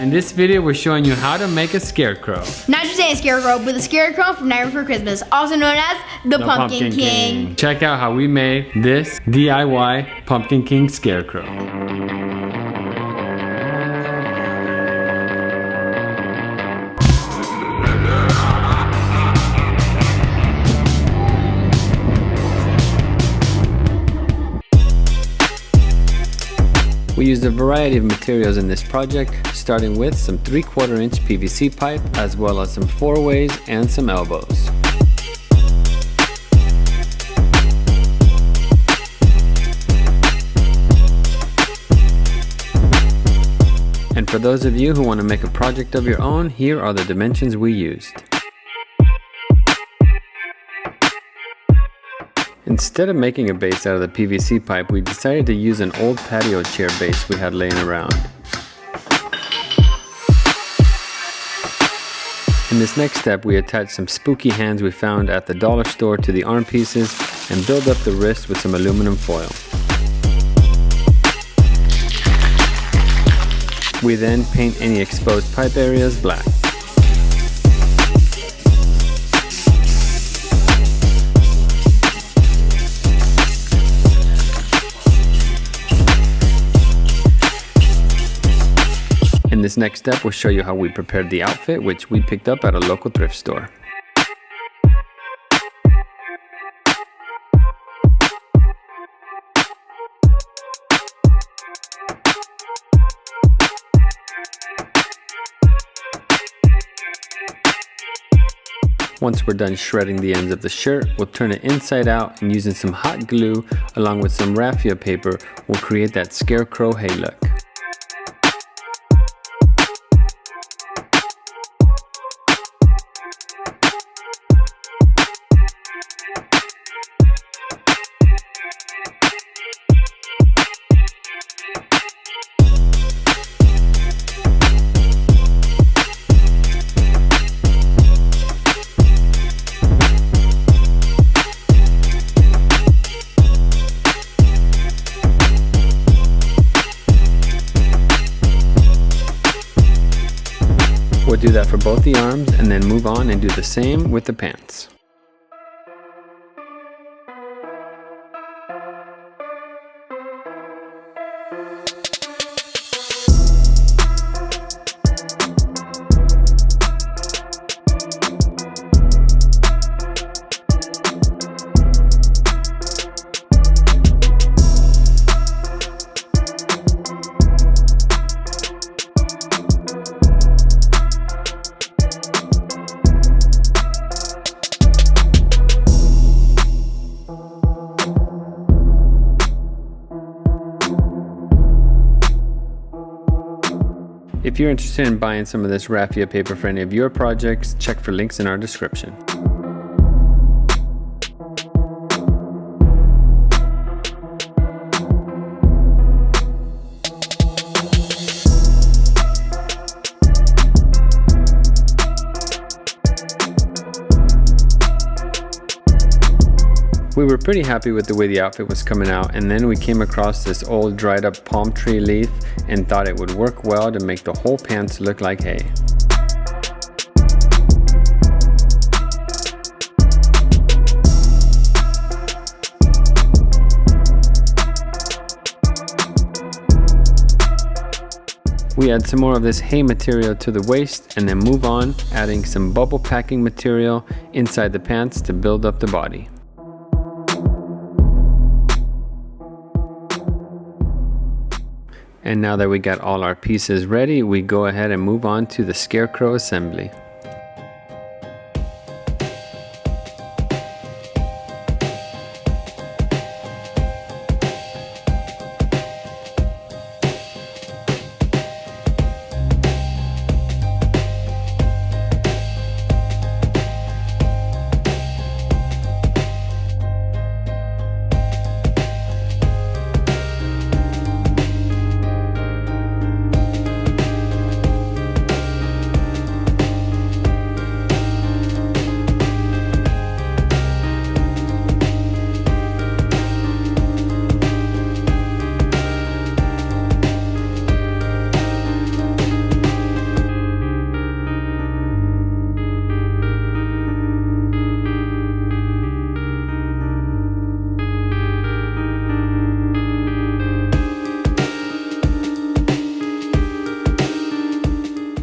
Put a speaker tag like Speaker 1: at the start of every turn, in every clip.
Speaker 1: In this video, we're showing you how to make a scarecrow.
Speaker 2: Not just any scarecrow, but the Scarecrow from Night Before Christmas, also known as the Pumpkin King.
Speaker 1: Check out how we made this DIY Pumpkin King scarecrow. We used a variety of materials in this project, starting with some 3/4 inch PVC pipe, as well as some 4-ways and some elbows. And for those of you who want to make a project of your own, here are the dimensions we used. Instead of making a base out of the PVC pipe, we decided to use an old patio chair base we had laying around. In this next step, we attached some spooky hands we found at the dollar store to the arm pieces and build up the wrist with some aluminum foil. We then paint any exposed pipe areas black. In this next step, we'll show you how we prepared the outfit, which we picked up at a local thrift store. Once we're done shredding the ends of the shirt, we'll turn it inside out, and using some hot glue along with some raffia paper, we'll create that scarecrow hay look. We'll do that for both the arms and then move on and do the same with the pants. If you're interested in buying some of this raffia paper for any of your projects, check for links in our description. We were pretty happy with the way the outfit was coming out, and then we came across this old dried up palm tree leaf and thought it would work well to make the whole pants look like hay. We add some more of this hay material to the waist and then move on, adding some bubble packing material inside the pants to build up the body. And now that we got all our pieces ready, we go ahead and move on to the scarecrow assembly.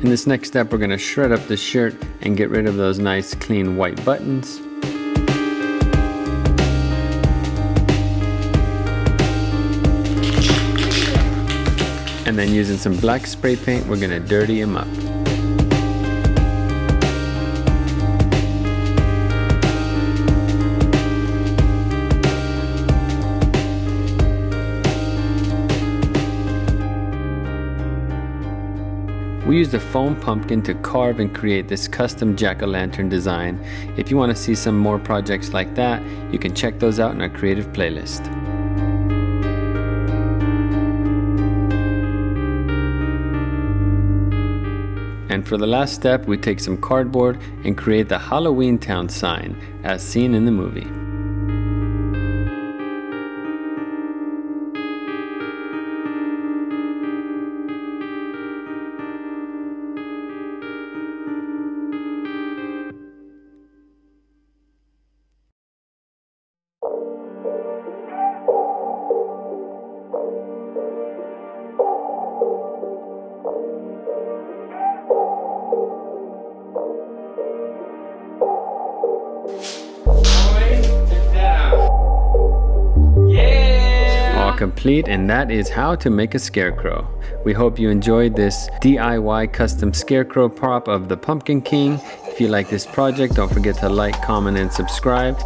Speaker 1: In this next step, we're going to shred up the shirt and get rid of those nice clean white buttons. And then using some black spray paint, we're going to dirty him up. We used a foam pumpkin to carve and create this custom jack-o'-lantern design. If you want to see some more projects like that, you can check those out in our creative playlist. And for the last step, we take some cardboard and create the Halloween Town sign, as seen in the movie. Complete, and that is how to make a scarecrow. We hope you enjoyed this DIY custom scarecrow prop of the Pumpkin King. If you like this project, don't forget to like, comment, and subscribe.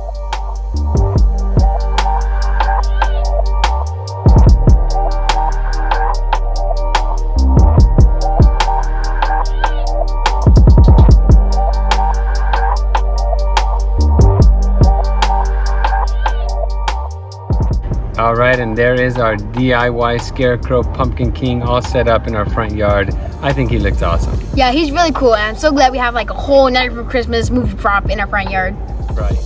Speaker 1: Alright, and there is our DIY Scarecrow Pumpkin King all set up in our front yard. I think he looks awesome.
Speaker 2: Yeah, he's really cool, and I'm so glad we have like a whole Night for Christmas movie prop in our front yard.
Speaker 1: Right.